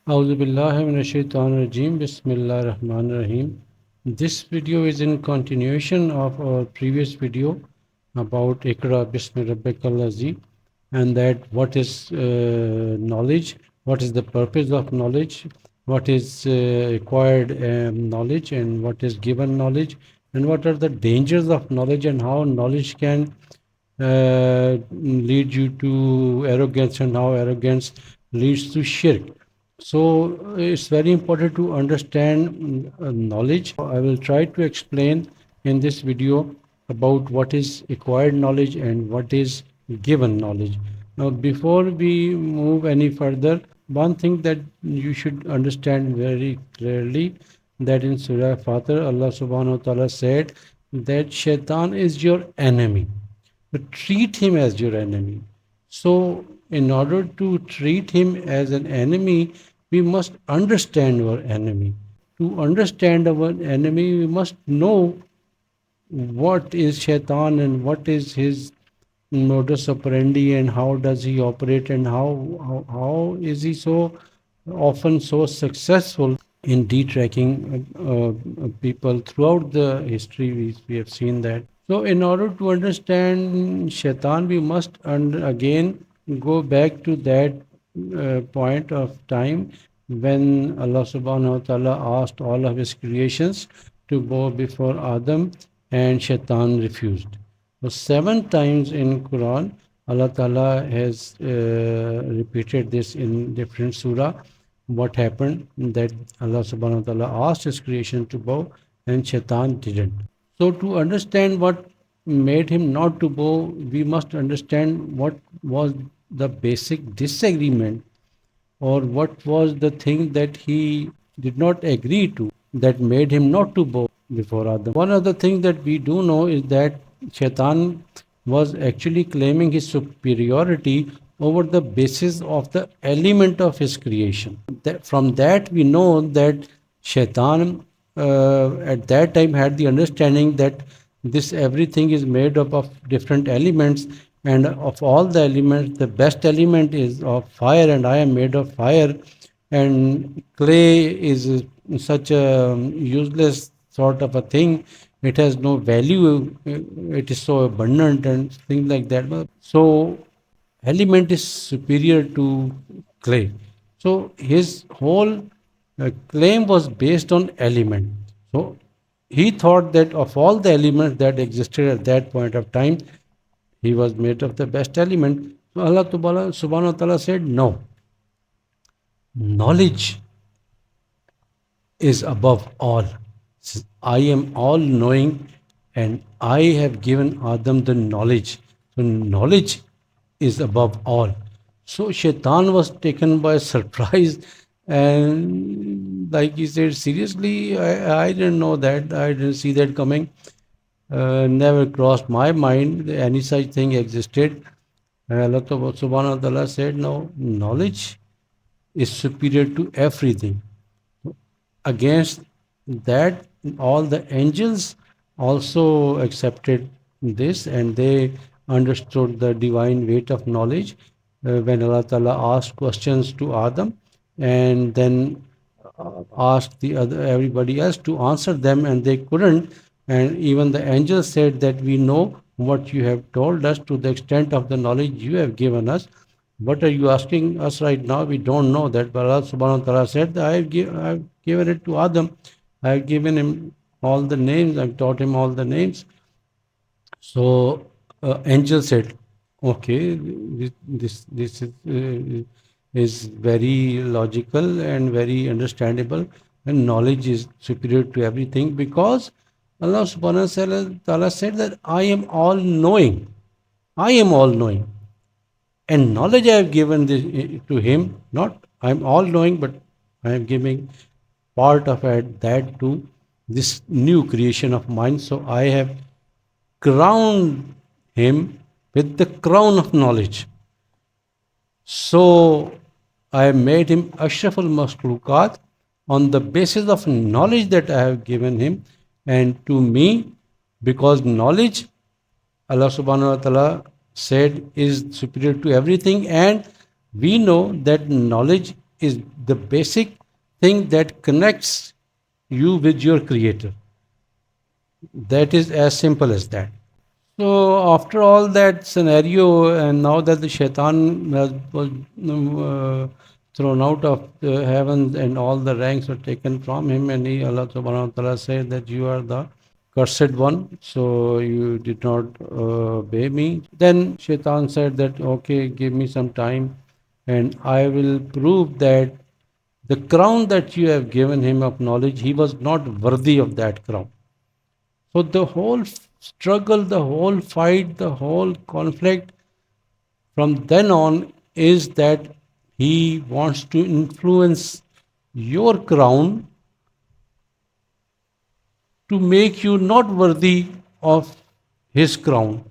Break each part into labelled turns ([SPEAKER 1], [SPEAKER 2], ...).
[SPEAKER 1] A'udhu billahi minash shaitanir rajim. Bismillah ar-Rahman ar-Rahim. This video is in continuation of our previous video about Iqra Bismi Rabbikal-Ladzi, and that what is knowledge, what is the purpose of knowledge, what is acquired knowledge, and what is given knowledge, and what are the dangers of knowledge, and how knowledge can lead you to arrogance, and how arrogance leads to shirk. So it's very important to understand knowledge. I will try to explain in this video about what is acquired knowledge and what is given knowledge. Now, before we move any further, one thing that you should understand very clearly, that in Surah Fatir, Allah subhanahu wa ta'ala said that Shaitan is your enemy. But treat him as your enemy. So, in order to treat him as an enemy, we must understand our enemy. To understand our enemy, we must know what is Shaitan and what is his modus operandi and how does he operate and how is he so often so successful in detracking people throughout the history. We have seen that. So, in order to understand Shaitan, we must again go back to that point of time when Allah subhanahu wa ta'ala asked all of his creations to bow before Adam, and Shaitan refused. So 7 times in Quran, Allah Ta'ala has repeated this in different surah. What happened that Allah subhanahu wa ta'ala asked his creation to bow and Shaitan didn't. So to understand what made him not to bow, we must understand what was the basic disagreement, or what was the thing that he did not agree to that made him not to bow before Adam. One of the things that we do know is that Shaitan was actually claiming his superiority over the basis of the element of his creation. From that we know that Shaitan at that time had the understanding that this everything is made up of different elements, and of all the elements the best element is of fire, and I am made of fire, and clay is such a useless sort of a thing. It has no value. It is so abundant and things like that. So element is superior to clay. So his whole claim was based on element. So he thought that of all the elements that existed at that point of time, he was made of the best element. So Allah subhanahu wa ta'ala said, no. Knowledge is above all. I am all knowing, and I have given Adam the knowledge. So knowledge is above all. So Shaitan was taken by surprise, and like he said, seriously, I didn't know that. I didn't see that coming. Never crossed my mind that any such thing existed. Allah subhanahu wa ta'ala said, no, knowledge is superior to everything. Against that, all the angels also accepted this, and they understood the divine weight of knowledge when Allah Ta'ala asked questions to Adam, and then asked everybody else to answer them, and they couldn't. And even the angels said that we know what you have told us to the extent of the knowledge you have given us. What are you asking us right now? We don't know that. But Allah subhanahu wa ta'ala said, I have given it to Adam. I have given him all the names. I've taught him all the names. So angel said, okay, this is very logical and very understandable, and knowledge is superior to everything, because Allah subhanahu wa ta'ala said that I am all knowing. I am all knowing. And knowledge I have given to him, not I am all knowing, but I am giving part of that to this new creation of mine. So I have crowned him with the crown of knowledge. So I have made him Ashraf al-Makhluqat on the basis of knowledge that I have given him, and to me, because knowledge, Allah subhanahu wa ta'ala said, is superior to everything, and we know that knowledge is the basic thing that connects you with your creator. That is as simple as that. So after all that scenario, and now that the Shaitan was thrown out of the heavens and all the ranks were taken from him, and Allah subhanahu wa ta'ala said that you are the cursed one, so you did not obey me. Then Shaitan said that, okay, give me some time and I will prove that the crown that you have given him of knowledge, he was not worthy of that crown. So the whole struggle, the whole fight, the whole conflict from then on is that he wants to influence your crown to make you not worthy of his crown.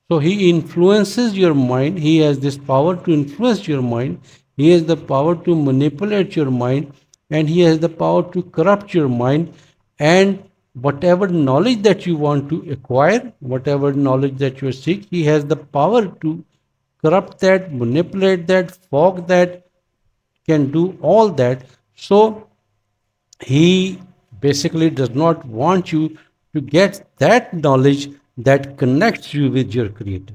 [SPEAKER 1] So he influences your mind. He has this power to influence your mind. He has the power to manipulate your mind, and he has the power to corrupt your mind. And whatever knowledge that you want to acquire, whatever knowledge that you seek, he has the power to corrupt that, manipulate that, fog that, can do all that. So he basically does not want you to get that knowledge that connects you with your creator.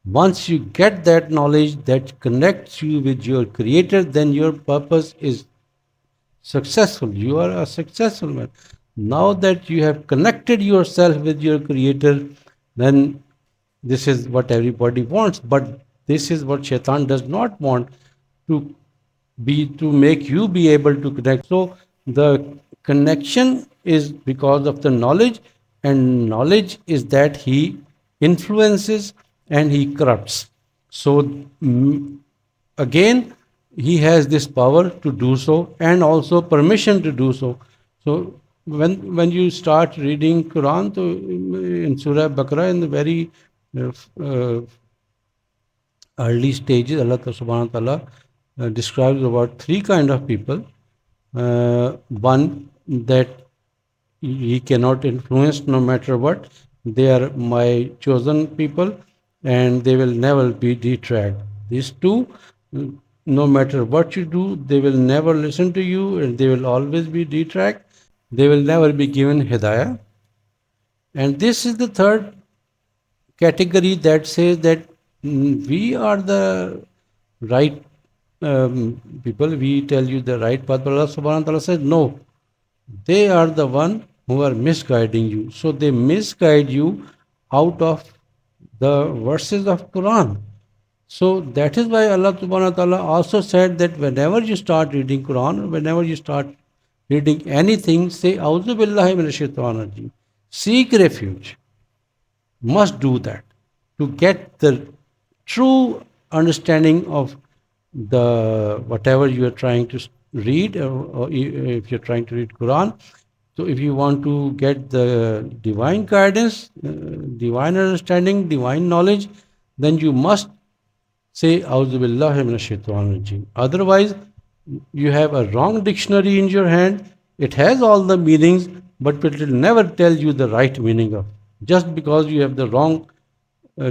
[SPEAKER 1] Once you get that knowledge that connects you with your creator, then your purpose is successful. You are a successful man. Now that you have connected yourself with your creator, then this is what everybody wants, but this is what Shaitan does not want, to to make you be able to connect. So the connection is because of the knowledge, and knowledge is that he influences and he corrupts. So again, he has this power to do so and also permission to do so. So when you start reading Quran, so in Surah Baqarah, in the very uh, early stages, Allah subhanahu wa ta'ala describes about three kind of people. One, that he cannot influence no matter what. They are my chosen people and they will never be detracked. These two, no matter what you do, they will never listen to you and they will always be detracked. They will never be given hidayah. And this is the third category that says that we are the right people, we tell you the right path, but Allah subhanahu wa ta'ala says no, they are the one who are misguiding you. So they misguide you out of the verses of Quran. So that is why Allah subhanahu wa ta'ala also said that whenever you start reading Quran, or whenever you start reading anything, say Auzu billahi minash shaitanir rajim. Seek refuge. Must do that to get the true understanding of the whatever you are trying to read, or if you're trying to read Quran. So if you want to get the divine guidance, divine understanding, divine knowledge, then you must say Auzu billahi minash shaitanir rajim. Otherwise, you have a wrong dictionary in your hand. It has all the meanings, but it will never tell you the right meaning of. Just because you have the wrong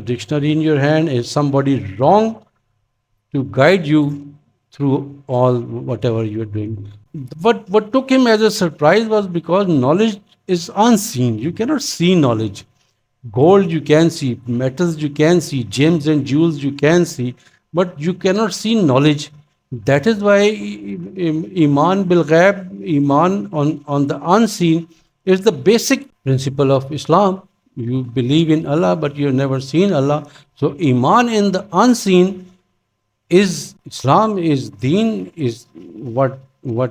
[SPEAKER 1] dictionary in your hand, is somebody wrong to guide you through all whatever you are doing. What took him as a surprise was because knowledge is unseen. You cannot see knowledge. Gold you can see, metals you can see, gems and jewels you can see, but you cannot see knowledge. That is why Iman bil Ghaib, Iman on the unseen, is the basic principle of Islam. You believe in Allah, but you have never seen Allah. So Iman in the unseen is Islam, is Deen, is what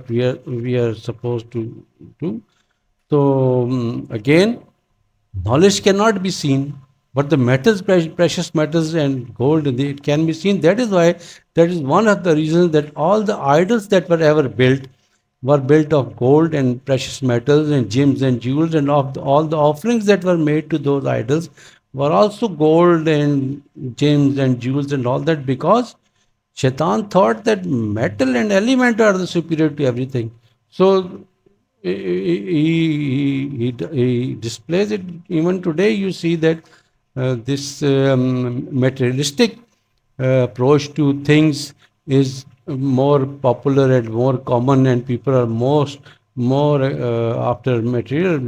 [SPEAKER 1] we are supposed to do. So again, knowledge cannot be seen, but the metals, precious metals and gold, it can be seen. That is why, that is one of the reasons that all the idols that were ever built were built of gold and precious metals and gems and jewels, and all the offerings that were made to those idols were also gold and gems and jewels and all that, because Shaitan thought that metal and element are the superior to everything. So he displays it. Even today you see that this materialistic approach to things is more popular and more common, and people are more after material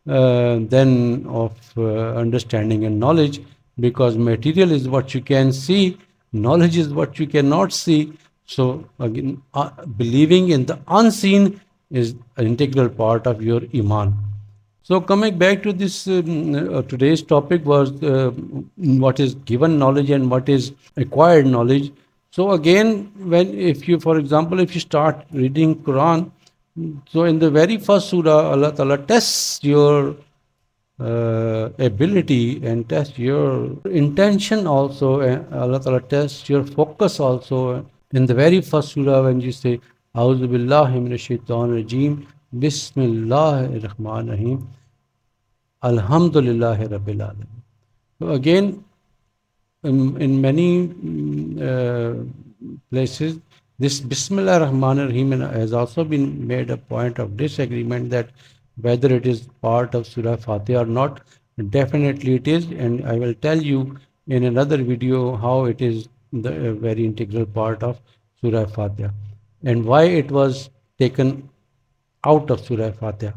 [SPEAKER 1] than of understanding and knowledge, because material is what you can see, knowledge is what you cannot see. So again, believing in the unseen is an integral part of your iman. So coming back to this, today's topic was what is given knowledge and what is acquired knowledge. So again, when if you, for example, if you start reading Quran, so in the very first surah, Allah Ta'ala tests your ability and tests your intention also. Allah Ta'ala tests your focus also. In the very first surah, when you say, A'udhu billahi minash shaitan rajim, Bismillah ar-Rahman rahim, Alhamdulillahi Rabbil Alamin. So again, in many places, this Bismillah Rahman Rahim has also been made a point of disagreement, that whether it is part of Surah Fatir or not. Definitely it is, and I will tell you in another video how it is the very integral part of Surah Fatir and why it was taken out of Surah Fatir.